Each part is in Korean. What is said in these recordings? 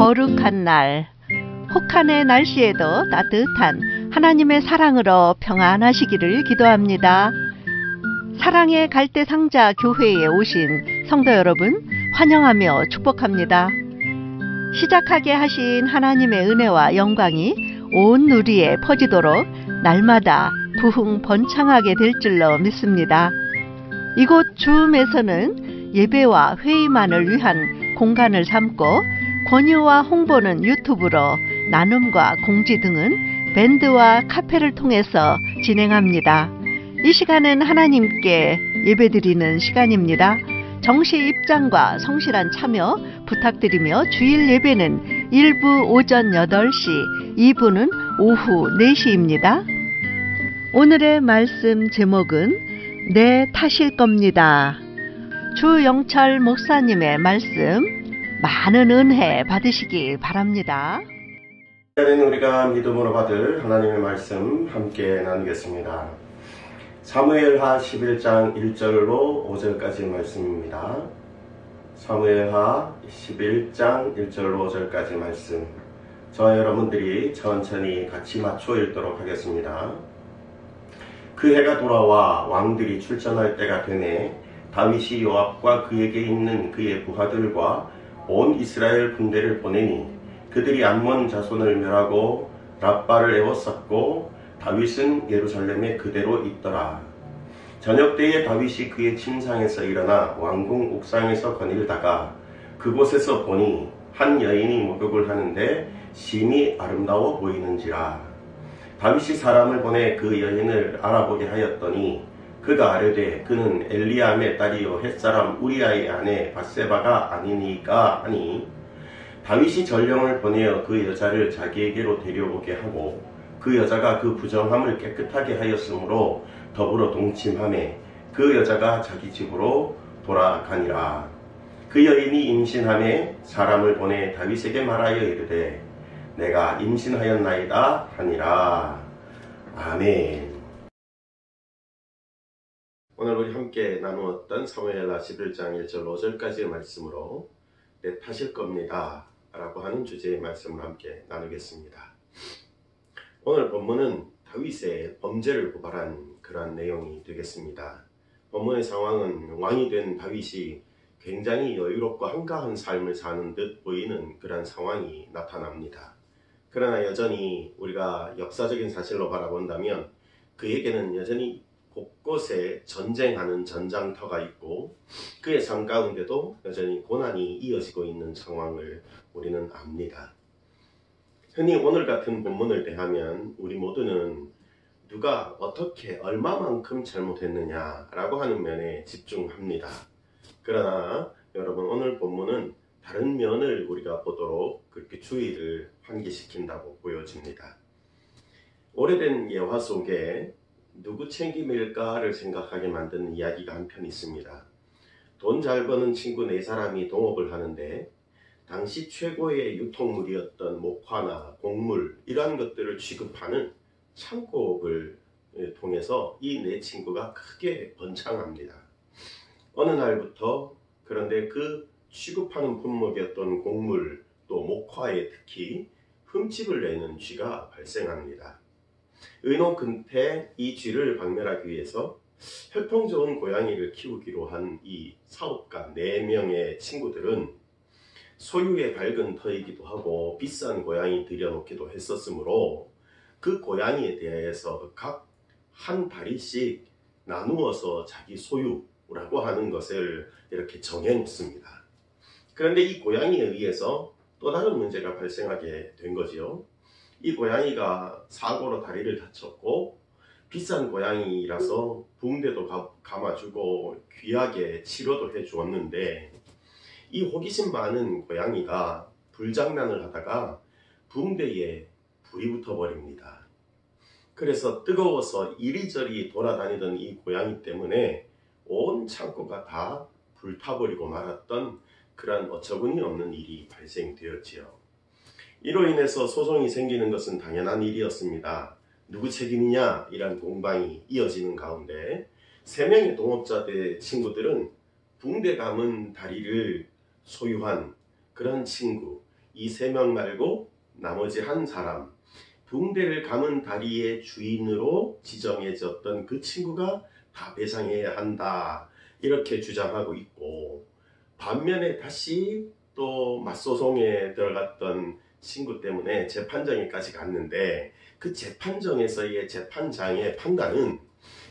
거룩한 날, 혹한의 날씨에도 따뜻한 하나님의 사랑으로 평안하시기를 기도합니다. 사랑의 갈대상자 교회에 오신 성도 여러분 환영하며 축복합니다. 시작하게 하신 하나님의 은혜와 영광이 온 누리에 퍼지도록 날마다 부흥 번창하게 될 줄로 믿습니다. 이곳 줌에서는 예배와 회의만을 위한 공간을 삼고 권유와 홍보는 유튜브로, 나눔과 공지 등은 밴드와 카페를 통해서 진행합니다. 이 시간은 하나님께 예배드리는 시간입니다. 정시 입장과 성실한 참여 부탁드리며 주일 예배는 1부 오전 8시, 2부는 오후 4시입니다. 오늘의 말씀 제목은 내 탓일 겁니다. 주영철 목사님의 말씀 많은 은혜 받으시기 바랍니다. 오늘은 우리가 믿음으로 받을 하나님의 말씀 함께 나누겠습니다. 사무엘하 11장 1절로 5절까지 말씀입니다. 사무엘하 11장 1절로 5절까지 말씀, 저와 여러분들이 천천히 같이 맞춰 읽도록 하겠습니다. 그 해가 돌아와 왕들이 출전할 때가 되네 다윗이 요압과 그에게 있는 그의 부하들과 온 이스라엘 군대를 보내니 그들이 암몬 자손을 멸하고 랍바를 에워쌌고 다윗은 예루살렘에 그대로 있더라. 저녁 때에 다윗이 그의 침상에서 일어나 왕궁 옥상에서 거닐다가 그곳에서 보니 한 여인이 목욕을 하는데 심히 아름다워 보이는지라. 다윗이 사람을 보내 그 여인을 알아보게 하였더니 그가 아뢰되 그는 엘리암의 딸이요 햇사람 우리아의 아내 밧세바가 아니니까 하니, 다윗이 전령을 보내어 그 여자를 자기에게로 데려오게 하고 그 여자가 그 부정함을 깨끗하게 하였으므로 더불어 동침하매 그 여자가 자기 집으로 돌아가니라. 그 여인이 임신하매 사람을 보내 다윗에게 말하여 이르되 내가 임신하였나이다 하니라. 아멘. 오늘 우리 함께 나누었던 사무엘하 11장 1절 5절까지의 말씀으로 내 탓일 겁니다 라고 하는 주제의 말씀을 함께 나누겠습니다. 오늘 본문은 다윗의 범죄를 고발한 그러한 내용이 되겠습니다. 본문의 상황은 왕이 된 다윗이 굉장히 여유롭고 한가한 삶을 사는 듯 보이는 그러한 상황이 나타납니다. 그러나 여전히 우리가 역사적인 사실로 바라본다면 그에게는 여전히 곳곳에 전쟁하는 전장터가 있고 그의 삶 가운데도 여전히 고난이 이어지고 있는 상황을 우리는 압니다. 흔히 오늘 같은 본문을 대하면 우리 모두는 누가 어떻게 얼마만큼 잘못했느냐라고 하는 면에 집중합니다. 그러나 여러분, 오늘 본문은 다른 면을 우리가 보도록 그렇게 주의를 환기시킨다고 보여집니다. 오래된 예화 속에 누구 책임일까를 생각하게 만드는 이야기가 한편 있습니다. 돈 잘 버는 친구 4사람이 동업을 하는데 당시 최고의 유통물이었던 목화나 곡물 이러한 것들을 취급하는 창고업을 통해서 이 4친구가 크게 번창합니다. 어느 날부터 그런데 그 취급하는 품목이었던 곡물 또 목화에 특히 흠집을 내는 쥐가 발생합니다. 의논 끝에 이 쥐를 박멸하기 위해서 혈통 좋은 고양이를 키우기로 한 이 사업가 4명의 친구들은 소유의 밝은 터이기도 하고 비싼 고양이 들여놓기도 했었으므로 그 고양이에 대해서 각 한 다리씩 나누어서 자기 소유라고 하는 것을 이렇게 정해놓습니다. 그런데 이 고양이에 의해서 또 다른 문제가 발생하게 된 거죠. 이 고양이가 사고로 다리를 다쳤고 비싼 고양이라서 붕대도 감아주고 귀하게 치료도 해주었는데 이 호기심 많은 고양이가 불장난을 하다가 붕대에 불이 붙어버립니다. 그래서 뜨거워서 이리저리 돌아다니던 이 고양이 때문에 온 창고가 다 불타버리고 말았던 그러한 어처구니 없는 일이 발생되었지요. 이로 인해서 소송이 생기는 것은 당연한 일이었습니다. 누구 책임이냐 이란 공방이 이어지는 가운데 3명의 동업자들의 친구들은 붕대 감은 다리를 소유한 그런 친구, 이 3명 말고 나머지 한 사람, 붕대를 감은 다리의 주인으로 지정해졌던 그 친구가 다 배상해야 한다, 이렇게 주장하고 있고, 반면에 다시 또 맞소송에 들어갔던 친구 때문에 재판정에까지 갔는데, 그 재판정에서의 재판장의 판단은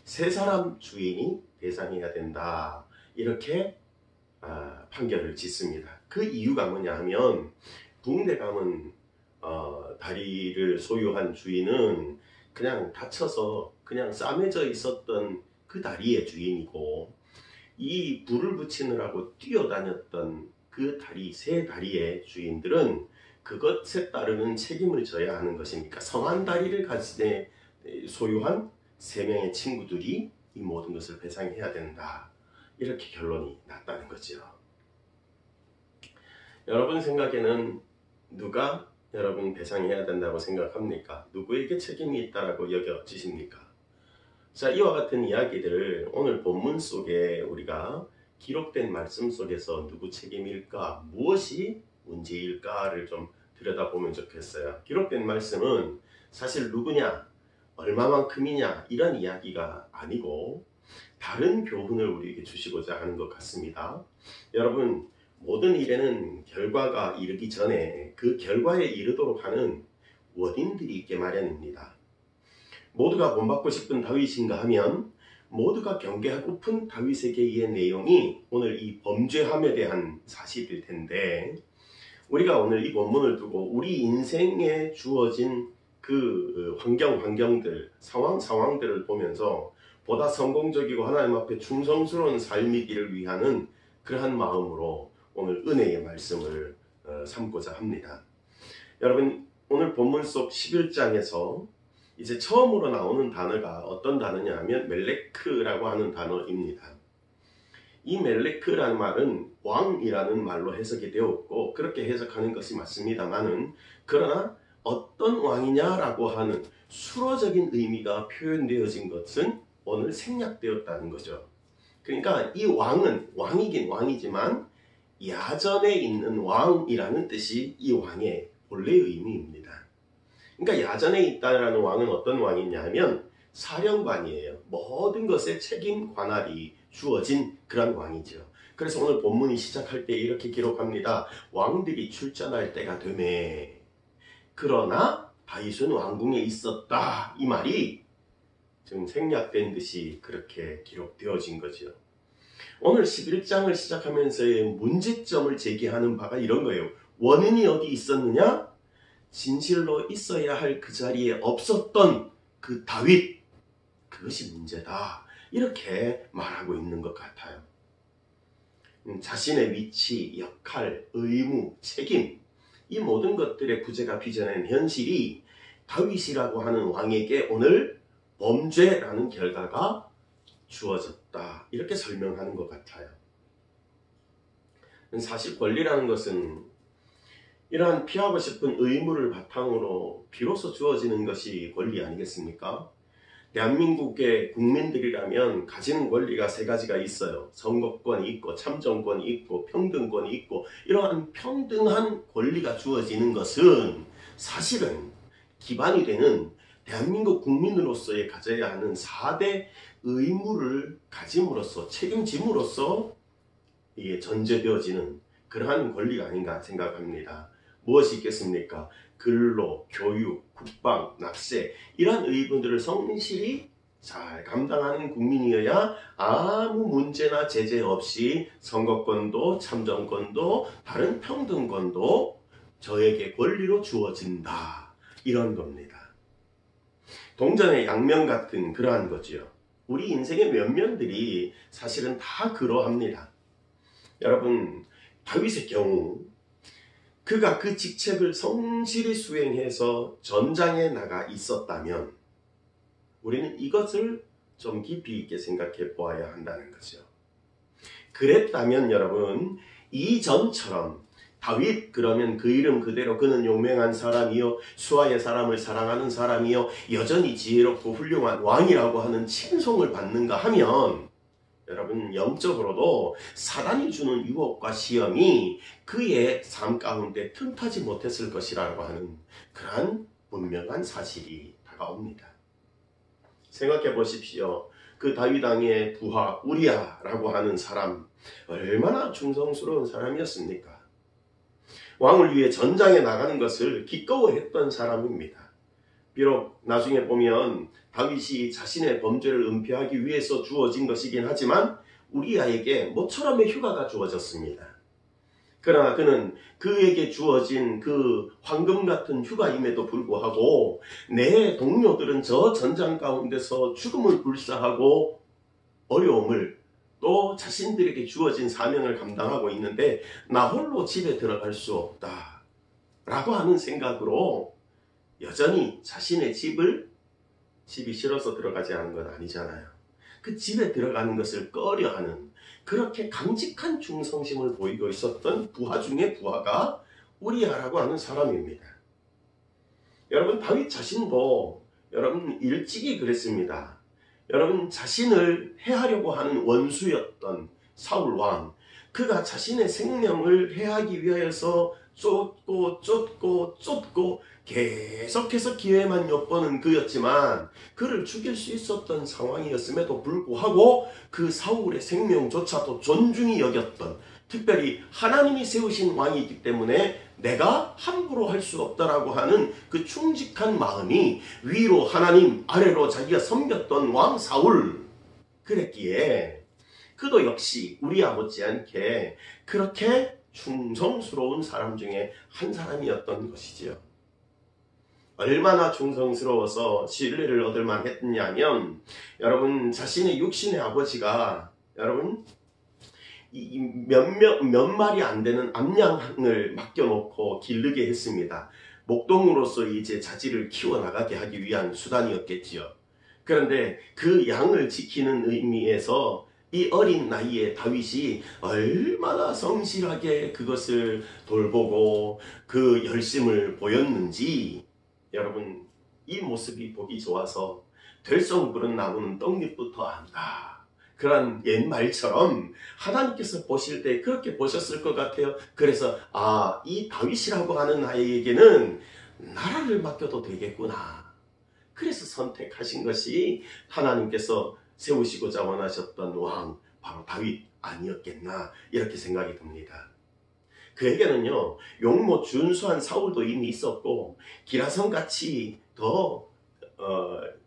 3사람 주인이 배상해야 된다, 이렇게 판결을 짓습니다. 그 이유가 뭐냐 하면, 붕대 감은 다리를 소유한 주인은 그냥 다쳐서 그냥 싸매져 있었던 그 다리의 주인이고, 이 불을 붙이느라고 뛰어다녔던 그 다리, 3다리의 주인들은 그것에 따르는 책임을 져야 하는 것이니까 성한 다리를 가지되 소유한 3명의 친구들이 이 모든 것을 배상해야 된다, 이렇게 결론이 났다는 거죠. 여러분 생각에는 누가 여러분 배상해야 된다고 생각합니까? 누구에게 책임이 있다라고 여겨지십니까? 자, 이와 같은 이야기들을 오늘 본문 속에 우리가 기록된 말씀 속에서 누구 책임일까, 무엇이 문제일까를 좀 들여다보면 좋겠어요. 기록된 말씀은 사실 누구냐, 얼마만큼이냐, 이런 이야기가 아니고 다른 교훈을 우리에게 주시고자 하는 것 같습니다. 여러분, 모든 일에는 결과가 이르기 전에 그 결과에 이르도록 하는 원인들이 있게 마련입니다. 모두가 본받고 싶은 다윗인가 하면 모두가 경계하고픈 다윗에게의 내용이 오늘 이 범죄함에 대한 사실일 텐데, 우리가 오늘 이 본문을 두고 우리 인생에 주어진 그 환경들, 상황들을 보면서 보다 성공적이고 하나님 앞에 충성스러운 삶이기를 위하는 그러한 마음으로 오늘 은혜의 말씀을 삼고자 합니다. 여러분, 오늘 본문 속 11장에서 이제 처음으로 나오는 단어가 어떤 단어냐 하면 멜레크라고 하는 단어입니다. 이 멜레크라는 말은 왕이라는 말로 해석이 되었고, 그렇게 해석하는 것이 맞습니다만은, 그러나 어떤 왕이냐라고 하는 수로적인 의미가 표현되어진 것은 오늘 생략되었다는 거죠. 그러니까 이 왕은 왕이긴 왕이지만 야전에 있는 왕이라는 뜻이 이 왕의 본래 의미입니다. 그러니까 야전에 있다라는 왕은 어떤 왕이냐 하면 사령관이에요. 모든 것에 책임 관할이 주어진 그런 왕이죠. 그래서 오늘 본문이 시작할 때 이렇게 기록합니다. 왕들이 출전할 때가 되매 그러나 다윗은 왕궁에 있었다, 이 말이 지금 생략된 듯이 그렇게 기록되어진 거죠. 오늘 11장을 시작하면서의 문제점을 제기하는 바가 이런 거예요. 원인이 어디 있었느냐? 진실로 있어야 할 그 자리에 없었던 그 다윗, 그것이 문제다, 이렇게 말하고 있는 것 같아요. 자신의 위치, 역할, 의무, 책임, 이 모든 것들의 부재가 빚어낸 현실이 다윗이라고 하는 왕에게 오늘 범죄라는 결과가 주어졌다, 이렇게 설명하는 것 같아요. 사실 권리라는 것은 이러한 피하고 싶은 의무를 바탕으로 비로소 주어지는 것이 권리 아니겠습니까? 대한민국의 국민들이라면 가지는 권리가 3가지가 있어요. 선거권이 있고 참정권이 있고 평등권이 있고, 이러한 평등한 권리가 주어지는 것은 사실은 기반이 되는 대한민국 국민으로서의 가져야 하는 4대 의무를 가짐으로써, 책임짐으로써 이게 전제되어지는 그러한 권리가 아닌가 생각합니다. 무엇이 있겠습니까? 근로, 교육, 국방, 납세, 이러한 의무들을 성실히 잘 감당하는 국민이어야 아무 문제나 제재 없이 선거권도 참정권도 다른 평등권도 저에게 권리로 주어진다, 이런 겁니다. 동전의 양면 같은 그러한 거지요. 우리 인생의 면면들이 사실은 다 그러합니다. 여러분, 다윗의 경우 그가 그 직책을 성실히 수행해서 전장에 나가 있었다면 우리는 이것을 좀 깊이 있게 생각해 보아야 한다는 거죠. 그랬다면 여러분, 이전처럼 다윗, 그러면 그 이름 그대로 그는 용맹한 사람이요 수아의 사람을 사랑하는 사람이요 여전히 지혜롭고 훌륭한 왕이라고 하는 칭송을 받는가 하면, 여러분 영적으로도 사단이 주는 유혹과 시험이 그의 삶 가운데 틈타지 못했을 것이라고 하는 그러한 분명한 사실이 다가옵니다. 생각해 보십시오. 그 다윗 왕의 부하 우리야라고 하는 사람 얼마나 충성스러운 사람이었습니까? 왕을 위해 전장에 나가는 것을 기꺼워했던 사람입니다. 비록 나중에 보면 다윗이 자신의 범죄를 은폐하기 위해서 주어진 것이긴 하지만 우리야에게 모처럼의 휴가가 주어졌습니다. 그러나 그는 그에게 주어진 그 황금 같은 휴가임에도 불구하고 내 동료들은 저 전장 가운데서 죽음을 불사하고 어려움을 또 자신들에게 주어진 사명을 감당하고 있는데 나 홀로 집에 들어갈 수 없다 라고 하는 생각으로 여전히 자신의 집이 싫어서 들어가지 않은 건 아니잖아요. 그 집에 들어가는 것을 꺼려하는 그렇게 강직한 충성심을 보이고 있었던 부하 중의 부하가 우리야라고 하는 사람입니다. 여러분 다윗 자신도 여러분 일찍이 그랬습니다. 여러분 자신을 해하려고 하는 원수였던 사울 왕, 그가 자신의 생명을 해하기 위하여서 쫓고 계속해서 기회만 엿보는 그였지만 그를 죽일 수 있었던 상황이었음에도 불구하고 그 사울의 생명조차도 존중히 여겼던, 특별히 하나님이 세우신 왕이기 때문에 내가 함부로 할 수 없다라고 하는 그 충직한 마음이 위로 하나님 아래로 자기가 섬겼던 왕 사울 그랬기에 그도 역시 우리와 못지않게 그렇게 충성스러운 사람 중에 한 사람이었던 것이지요. 얼마나 충성스러워서 신뢰를 얻을 만했냐면 여러분 자신의 육신의 아버지가 여러분 몇 마리 안 되는 암양을 맡겨놓고 기르게 했습니다. 목동으로서 이제 자질을 키워나가게 하기 위한 수단이었겠지요. 그런데 그 양을 지키는 의미에서 이 어린 나이에 다윗이 얼마나 성실하게 그것을 돌보고 그 열심을 보였는지 여러분 이 모습이 보기 좋아서 될성 부른 나무는 떡잎부터 안다. 그런 옛말처럼 하나님께서 보실 때 그렇게 보셨을 것 같아요. 그래서 이 다윗이라고 하는 아이에게는 나라를 맡겨도 되겠구나. 그래서 선택하신 것이 하나님께서 세우시고자 원하셨던 왕 바로 다윗 아니었겠나 이렇게 생각이 듭니다. 그에게는요 용모 준수한 사울도 이미 있었고 기라성같이 더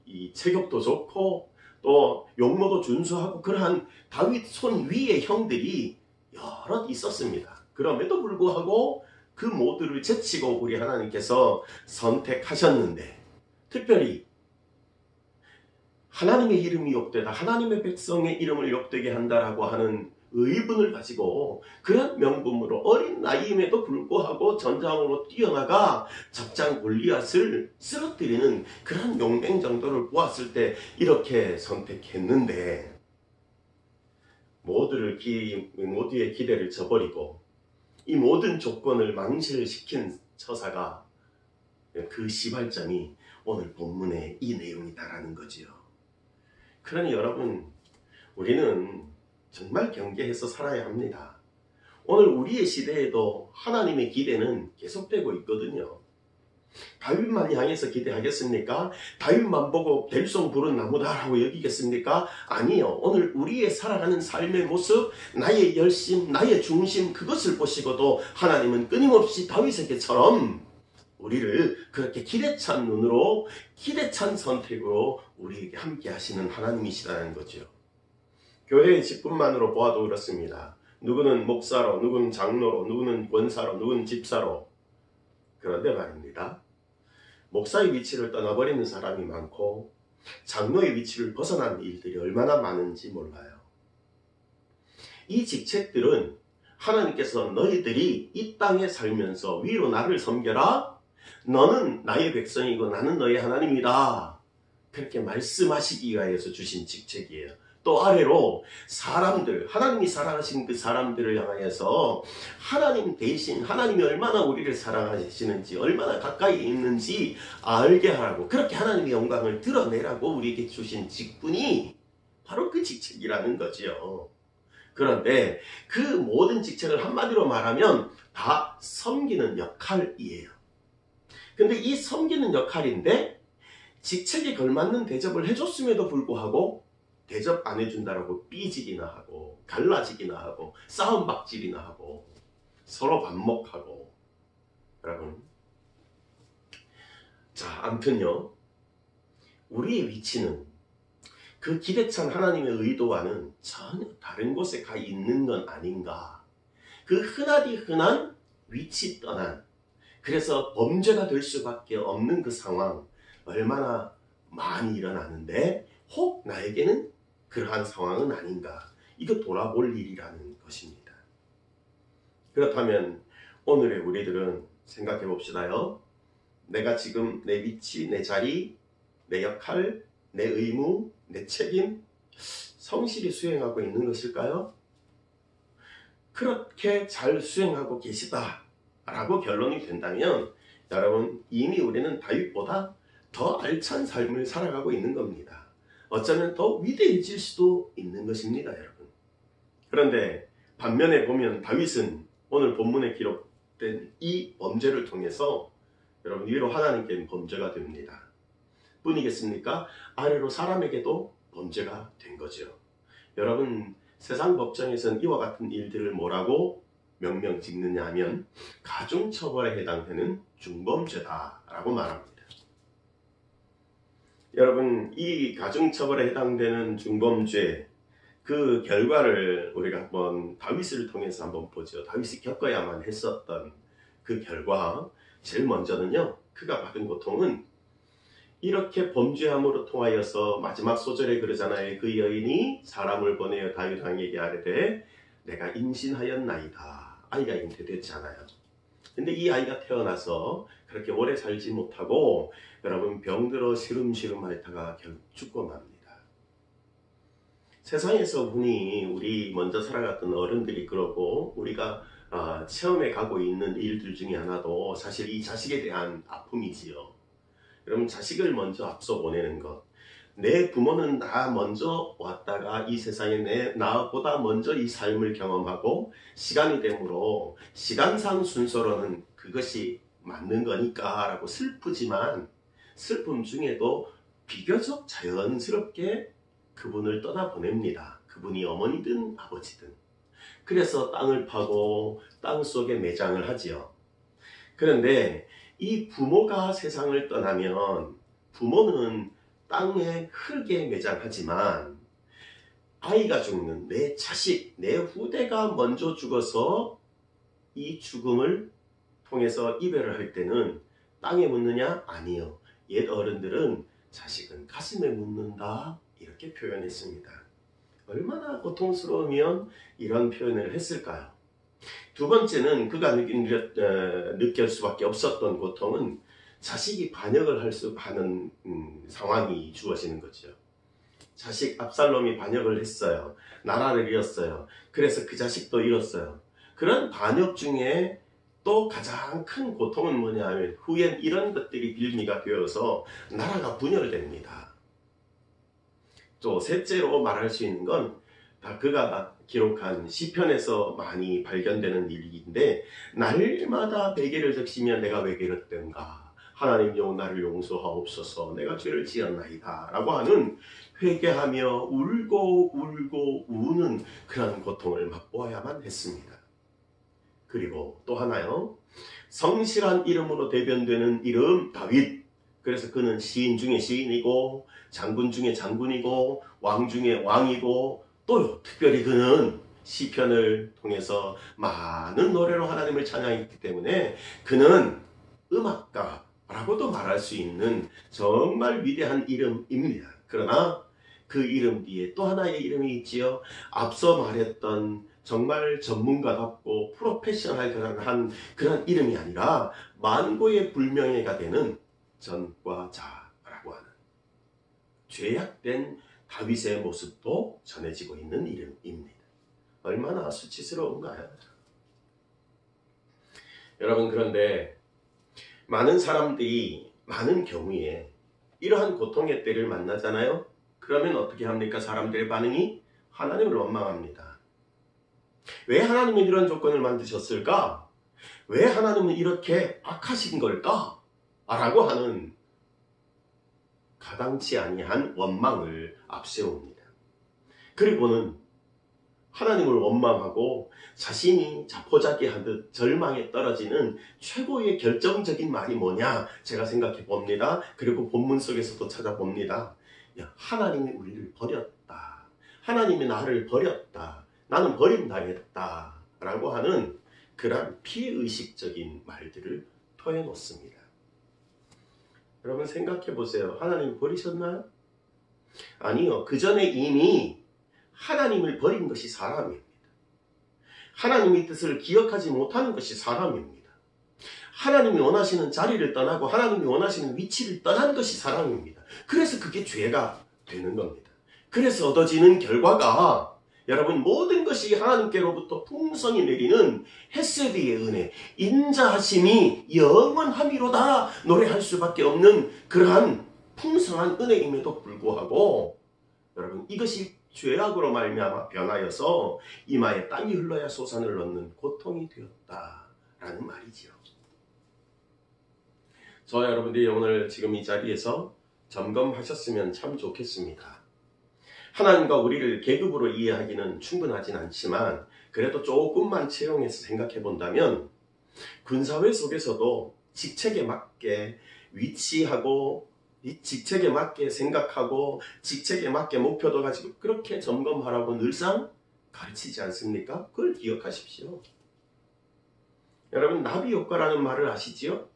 이 체격도 좋고 또 용모도 준수하고 그러한 다윗 손 위의 형들이 여럿 있었습니다. 그럼에도 불구하고 그 모두를 제치고 우리 하나님께서 선택하셨는데 특별히 하나님의 이름이 욕되다, 하나님의 백성의 이름을 욕되게 한다라고 하는 의분을 가지고 그런 명분으로 어린 나이임에도 불구하고 전장으로 뛰어나가 적장 골리앗을 쓰러뜨리는 그런 용맹 정도를 보았을 때 이렇게 선택했는데 모두의 기대를 저버리고 이 모든 조건을 망실시킨 처사가 그 시발점이 오늘 본문의 이 내용이다라는 거지요. 그러니 여러분 우리는 정말 경계해서 살아야 합니다. 오늘 우리의 시대에도 하나님의 기대는 계속되고 있거든요. 다윗만 향해서 기대하겠습니까? 다윗만 보고 될성 부른 나무다라고 여기겠습니까? 아니요. 오늘 우리의 살아가는 삶의 모습, 나의 열심, 나의 중심 그것을 보시고도 하나님은 끊임없이 다윗에게처럼 우리를 그렇게 기대찬 눈으로 기대찬 선택으로 우리에게 함께 하시는 하나님이시라는 거죠. 교회의 직분만으로 보아도 그렇습니다. 누구는 목사로, 누구는 장로로, 누구는 권사로, 누구는 집사로. 그런데 말입니다. 목사의 위치를 떠나버리는 사람이 많고 장로의 위치를 벗어난 일들이 얼마나 많은지 몰라요. 이 직책들은 하나님께서 너희들이 이 땅에 살면서 위로 나를 섬겨라. 너는 나의 백성이고 나는 너의 하나님이다. 그렇게 말씀하시기 위하여서 주신 직책이에요. 또 아래로 사람들, 하나님이 사랑하신 그 사람들을 향하여서 하나님 대신 하나님이 얼마나 우리를 사랑하시는지 얼마나 가까이 있는지 알게 하라고 그렇게 하나님의 영광을 드러내라고 우리에게 주신 직분이 바로 그 직책이라는 거지요. 그런데 그 모든 직책을 한마디로 말하면 다 섬기는 역할이에요. 근데 이 섬기는 역할인데 직책에 걸맞는 대접을 해줬음에도 불구하고 대접 안 해준다라고 삐지기나 하고 갈라지기나 하고 싸움박질이나 하고 서로 반목하고. 여러분, 자, 아무튼요, 우리의 위치는 그 기대찬 하나님의 의도와는 전혀 다른 곳에 가 있는 건 아닌가. 그 흔하디 흔한 위치 떠난, 그래서 범죄가 될 수밖에 없는 그 상황, 얼마나 많이 일어나는데 혹 나에게는 그러한 상황은 아닌가. 이거 돌아볼 일이라는 것입니다. 그렇다면 오늘의 우리들은 생각해 봅시다요. 내가 지금 내 위치, 내 자리, 내 역할, 내 의무, 내 책임 성실히 수행하고 있는 것일까요? 그렇게 잘 수행하고 계시다 라고 결론이 된다면 여러분, 이미 우리는 다윗보다 더 알찬 삶을 살아가고 있는 겁니다. 어쩌면 더 위대해질 수도 있는 것입니다, 여러분. 그런데 반면에 보면 다윗은 오늘 본문에 기록된 이 범죄를 통해서 여러분, 위로 하나님께 범죄가 됩니다. 뿐이겠습니까? 아래로 사람에게도 범죄가 된 거죠. 여러분, 세상 법정에서는 이와 같은 일들을 뭐라고 명명 짓느냐 하면 가중처벌에 해당되는 중범죄다라고 말합니다. 여러분, 이 가중처벌에 해당되는 중범죄, 그 결과를 우리가 한번 다윗을 통해서 한번 보죠. 다윗이 겪어야만 했었던 그 결과, 제일 먼저는요, 그가 받은 고통은 이렇게 범죄함으로 통하여서 마지막 소절에 그러잖아요. 그 여인이 사람을 보내어 다윗 왕에게 아뢰되 내가 임신하였나이다. 아이가 잉태됐잖아요. 근데 이 아이가 태어나서 그렇게 오래 살지 못하고 여러분, 병들어 시름시름 앓다가 결국 죽고 맙니다. 세상에서 흔히 우리 먼저 살아갔던 어른들이 그러고 우리가 체험해 가고 있는 일들 중에 하나도 사실 이 자식에 대한 아픔이지요. 여러분, 자식을 먼저 앞서 보내는 것. 내 부모는 나 먼저 왔다가 이 세상에 나보다 먼저 이 삶을 경험하고 시간이 되므로 시간상 순서로는 그것이 맞는 거니까 라고 슬프지만 슬픔 중에도 비교적 자연스럽게 그분을 떠나보냅니다. 그분이 어머니든 아버지든. 그래서 땅을 파고 땅 속에 매장을 하지요. 그런데 이 부모가 세상을 떠나면 부모는 땅의 흙에 매장하지만 아이가 죽는 내 자식, 내 후대가 먼저 죽어서 이 죽음을 통해서 이별을 할 때는 땅에 묻느냐? 아니요. 옛 어른들은 자식은 가슴에 묻는다 이렇게 표현했습니다. 얼마나 고통스러우면 이런 표현을 했을까요? 두 번째는 그가 느낄 수밖에 없었던 고통은 자식이 반역을 하는 상황이 주어지는 거죠. 자식 압살롬이 반역을 했어요. 나라를 잃었어요. 그래서 그 자식도 잃었어요. 그런 반역 중에 또 가장 큰 고통은 뭐냐 하면 후엔 이런 것들이 빌미가 되어서 나라가 분열됩니다. 또 셋째로 말할 수 있는 건 다 그가 기록한 시편에서 많이 발견되는 일인데 날마다 베개를 적시며 내가 왜 괴롭던가 하나님여 나를 용서하옵소서 내가 죄를 지었나이다 라고 하는 회개하며 울고 우는 그런 고통을 맛보아야만 했습니다. 그리고 또 하나요. 성실한 이름으로 대변되는 이름 다윗. 그래서 그는 시인 중에 시인이고 장군 중에 장군이고 왕 중에 왕이고 또 특별히 그는 시편을 통해서 많은 노래로 하나님을 찬양했기 때문에 그는 음악가라고도 말할 수 있는 정말 위대한 이름입니다. 그러나 그 이름 뒤에 또 하나의 이름이 있지요. 앞서 말했던 정말 전문가답고 프로페셔널한 그런 이름이 아니라 만고의 불명예가 되는 전과자라고 하는 죄악된 다윗의 모습도 전해지고 있는 이름입니다. 얼마나 수치스러운가요? 여러분, 그런데 많은 사람들이 많은 경우에 이러한 고통의 때를 만나잖아요. 그러면 어떻게 합니까? 사람들의 반응이 하나님을 원망합니다. 왜 하나님은 이런 조건을 만드셨을까? 왜 하나님은 이렇게 악하신 걸까? 라고 하는 가당치 아니한 원망을 앞세웁니다. 그리고는 하나님을 원망하고 자신이 자포자기하듯 절망에 떨어지는 최고의 결정적인 말이 뭐냐? 제가 생각해 봅니다. 그리고 본문 속에서도 찾아봅니다. 야, 하나님이 우리를 버렸다. 하나님이 나를 버렸다. 나는 버림당했다. 라고 하는 그러한 피의식적인 말들을 토해놓습니다. 여러분 생각해 보세요. 하나님 버리셨나요? 아니요. 그 전에 이미 하나님을 버린 것이 사람입니다. 하나님의 뜻을 기억하지 못하는 것이 사람입니다. 하나님이 원하시는 자리를 떠나고 하나님이 원하시는 위치를 떠난 것이 사람입니다. 그래서 그게 죄가 되는 겁니다. 그래서 얻어지는 결과가 여러분 모든 것이 하나님께로부터 풍성히 내리는 헤세드의 은혜, 인자하심이 영원함이로다 노래할 수밖에 없는 그러한 풍성한 은혜임에도 불구하고 여러분 이것이 죄악으로 말미암아 변하여서 이마에 땀이 흘러야 솟아늘 넣는 고통이 되었다라는 말이지요. 저와 여러분들이 오늘 지금 이 자리에서 점검하셨으면 참 좋겠습니다. 하나님과 우리를 계급으로 이해하기는 충분하진 않지만 그래도 조금만 채용해서 생각해 본다면 군사회 속에서도 직책에 맞게 위치하고 이 직책에 맞게 생각하고 직책에 맞게 목표도 가지고 그렇게 점검하라고 늘상 가르치지 않습니까? 그걸 기억하십시오. 여러분 나비 효과라는 말을 아시지요?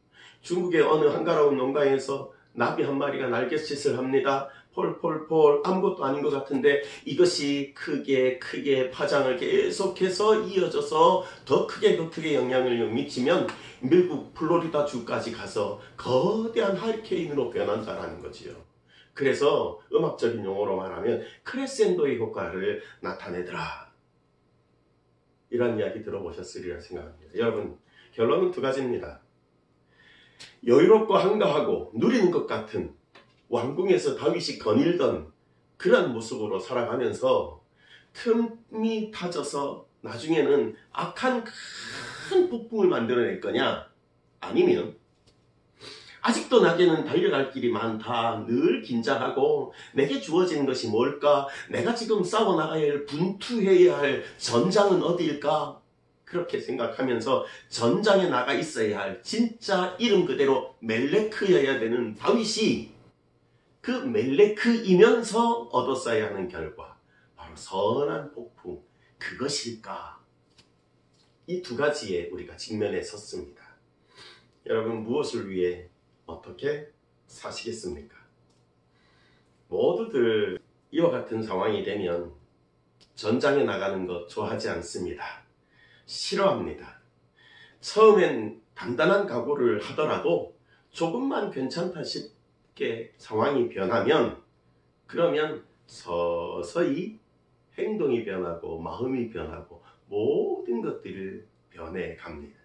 중국의 어느 한가로운 농가에서 나비 한 마리가 날갯짓을 합니다. 폴폴폴 아무것도 아닌 것 같은데 이것이 크게 파장을 계속해서 이어져서 더 크게 영향을 미치면 미국 플로리다 주까지 가서 거대한 하리케인으로 변한다라는 거지요. 그래서 음악적인 용어로 말하면 크레센도의 효과를 나타내더라. 이런 이야기 들어보셨으리라 생각합니다. 여러분 결론은 두 가지입니다. 여유롭고 한가하고 누리는 것 같은 왕궁에서 다윗이 거닐던 그런 모습으로 살아가면서 틈이 타져서 나중에는 악한 큰 폭풍을 만들어낼 거냐? 아니면 아직도 나에게는 달려갈 길이 많다. 늘 긴장하고 내게 주어지는 것이 뭘까? 내가 지금 싸워나가야 할 분투해야 할 전장은 어디일까? 그렇게 생각하면서 전장에 나가 있어야 할 진짜 이름 그대로 멜레크여야 되는 다윗이 그 멜레크이면서 얻었어야 하는 결과 바로 선한 폭풍 그것일까? 이 두 가지에 우리가 직면해 섰습니다. 여러분 무엇을 위해 어떻게 사시겠습니까? 모두들 이와 같은 상황이 되면 전장에 나가는 것 좋아하지 않습니다. 싫어합니다. 처음엔 단단한 각오를 하더라도 조금만 괜찮다 싶게 상황이 변하면 그러면 서서히 행동이 변하고 마음이 변하고 모든 것들을 변해 갑니다.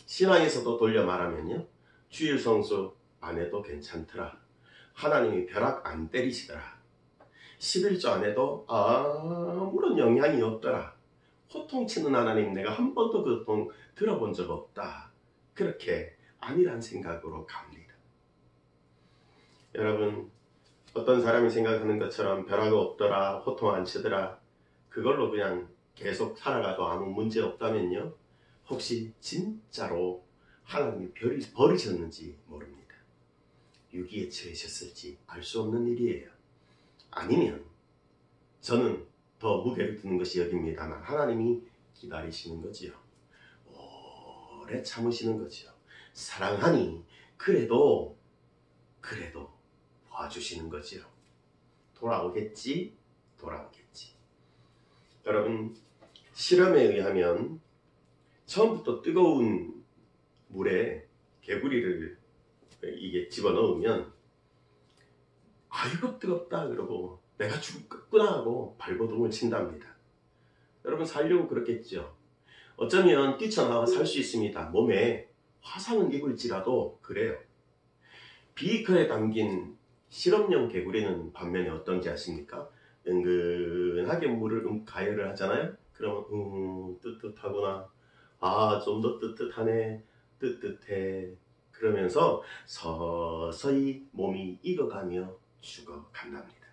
신앙에서도 돌려 말하면요. 주일 성수 안 해도 괜찮더라. 하나님이 벼락 안 때리시더라. 11조 안 해도 아무런 영향이 없더라. 호통치는 하나님 내가 한 번도 그 고통 들어본 적 없다. 그렇게 아니란 생각으로 갑니다. 여러분 어떤 사람이 생각하는 것처럼 벼락 없더라. 호통 안 치더라. 그걸로 그냥 계속 살아가도 아무 문제 없다면요. 혹시 진짜로 하나님이 버리셨는지 모릅니다. 유기에 처해셨을지 알 수 없는 일이에요. 아니면 저는 더 무게를 두는 것이 여기입니다만 하나님이 기다리시는 거지요. 오래 참으시는 거지요. 사랑하니 그래도 봐주시는 거지요. 돌아오겠지. 여러분 실험에 의하면 처음부터 뜨거운 물에 개구리를 이게 집어넣으면 아이고 뜨겁다 그러고 내가 죽겠구나 하고 발버둥을 친답니다. 여러분 살려고 그렇겠죠. 어쩌면 뛰쳐나와 살 수 있습니다. 몸에 화상은 입을지라도 그래요. 비커에 담긴 실험용 개구리는 반면에 어떤지 아십니까? 은근하게 물을 가열을 하잖아요. 그러면 뜨뜻하구나. 아, 좀 더 뜨뜻하네. 뜨뜻해. 그러면서 서서히 몸이 익어가며 죽어간답니다.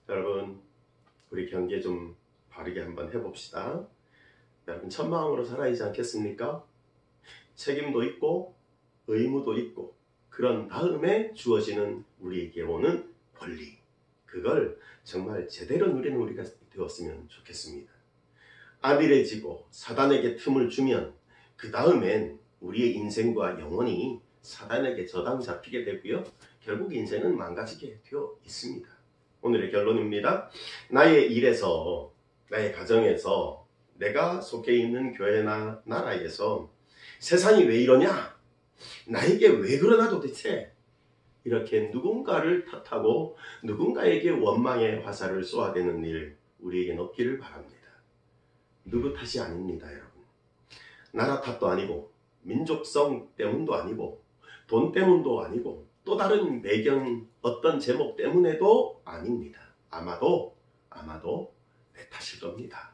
여러분, 우리 경계 좀 바르게 한번 해봅시다. 여러분, 천마음으로 살아야지 않겠습니까? 책임도 있고 의무도 있고 그런 다음에 주어지는 우리에게 오는 권리, 그걸 정말 제대로 누리는 우리가 되었으면 좋겠습니다. 안일해지고 사단에게 틈을 주면 그 다음엔 우리의 인생과 영혼이 사단에게 저당 잡히게 되고요. 결국 인생은 망가지게 되어 있습니다. 오늘의 결론입니다. 나의 일에서, 나의 가정에서, 내가 속해 있는 교회나 나라에서 세상이 왜 이러냐? 나에게 왜 그러나 도대체? 이렇게 누군가를 탓하고 누군가에게 원망의 화살을 쏘아대는 일, 우리에겐 없기를 바랍니다. 누구 탓이 아닙니다, 여러분. 나라 탓도 아니고 민족성 때문도 아니고 돈 때문도 아니고 또 다른 배경 어떤 제목 때문에도 아닙니다. 아마도 내 탓일 겁니다.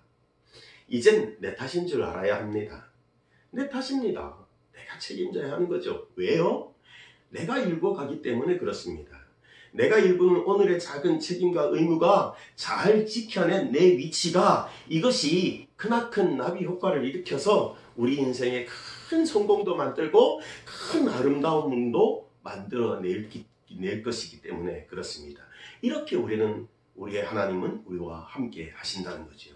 이젠 내 탓인 줄 알아야 합니다. 내 탓입니다. 내가 책임져야 하는 거죠. 왜요? 내가 일고 가기 때문에 그렇습니다. 내가 일구는 오늘의 작은 책임과 의무가 잘 지켜낸 내 위치가, 이것이 크나큰 나비 효과를 일으켜서 우리 인생에 큰 성공도 만들고 큰 아름다움도 만들어낼 것이기 때문에 그렇습니다. 이렇게 우리의 하나님은 우리와 함께 하신다는 거죠.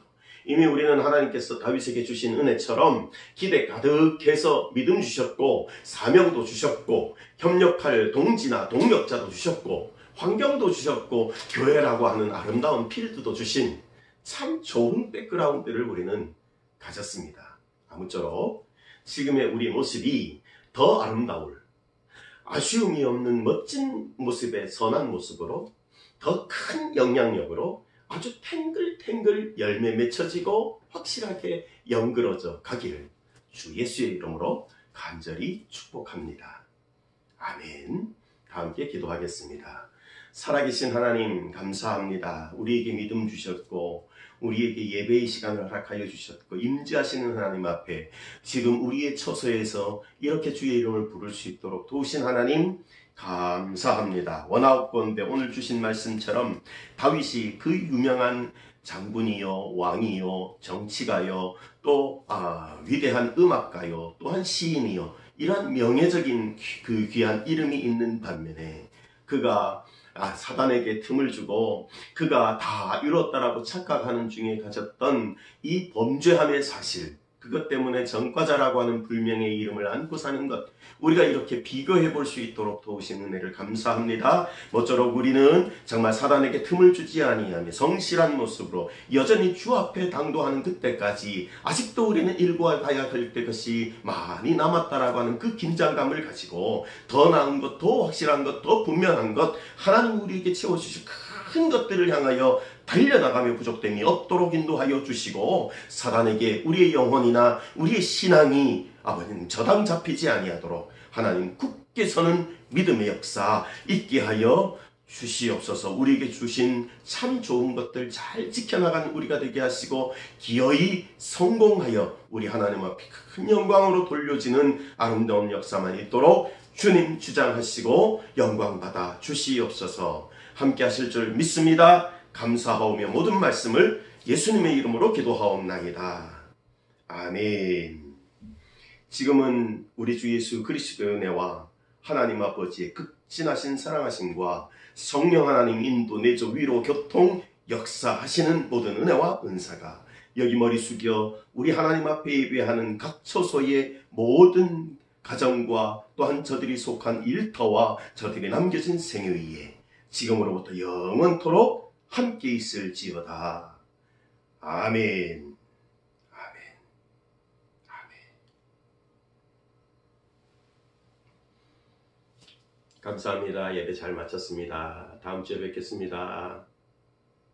이미 우리는 하나님께서 다윗에게 주신 은혜처럼 기대 가득해서 믿음 주셨고 사명도 주셨고 협력할 동지나 동력자도 주셨고 환경도 주셨고 교회라고 하는 아름다운 필드도 주신 참 좋은 백그라운드를 우리는 가졌습니다. 아무쪼록 지금의 우리 모습이 더 아름다울, 아쉬움이 없는 멋진 모습의 선한 모습으로 더 큰 영향력으로 아주 탱글탱글 열매 맺혀지고 확실하게 연그러져 가기를 주 예수의 이름으로 간절히 축복합니다. 아멘. 다 함께 기도하겠습니다. 살아계신 하나님 감사합니다. 우리에게 믿음 주셨고 우리에게 예배의 시간을 허락하여 주셨고 임재하시는 하나님 앞에 지금 우리의 처소에서 이렇게 주의 이름을 부를 수 있도록 도우신 하나님 감사합니다. 원하옵건대 오늘 주신 말씀처럼 다윗이 그 유명한 장군이요 왕이요 정치가요 또 위대한 음악가요 또한 시인이요 이러한 명예적인 그 귀한 이름이 있는 반면에 그가 사단에게 틈을 주고 그가 다 이뤘다라고 착각하는 중에 가졌던 이 범죄함의 사실, 그것 때문에 전과자라고 하는 불명의 이름을 안고 사는 것, 우리가 이렇게 비교해 볼 수 있도록 도우신 은혜를 감사합니다. 모쪼록 우리는 정말 사단에게 틈을 주지 아니하며 성실한 모습으로 여전히 주 앞에 당도하는 그때까지 아직도 우리는 일구어 가야 할 것이 많이 남았다라고 하는 그 긴장감을 가지고 더 나은 것, 더 확실한 것, 더 분명한 것, 하나님 우리에게 채워주실 큰 것들을 향하여 달려나가며 부족됨이 없도록 인도하여 주시고 사단에게 우리의 영혼이나 우리의 신앙이 아버님 저당 잡히지 아니하도록 하나님 굳게 서는 믿음의 역사 있게 하여 주시옵소서. 우리에게 주신 참 좋은 것들 잘 지켜나가는 우리가 되게 하시고 기어이 성공하여 우리 하나님 앞에 큰 영광으로 돌려지는 아름다운 역사만 있도록 주님 주장하시고 영광받아 주시옵소서. 함께 하실 줄 믿습니다. 감사하오며 모든 말씀을 예수님의 이름으로 기도하옵나이다. 아멘. 지금은 우리 주 예수 그리스도의 은혜와 하나님 아버지의 극진하신 사랑하심과 성령 하나님 인도 내조 위로 교통 역사하시는 모든 은혜와 은사가 여기 머리 숙여 우리 하나님 앞에 예배하는 각 처소의 모든 가정과 또한 저들이 속한 일터와 저들이 남겨진 생애위에 지금으로부터 영원토록 함께 있을지어다. 아멘. 감사합니다. 예배 잘 마쳤습니다. 다음 주에 뵙겠습니다.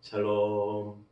샬롬.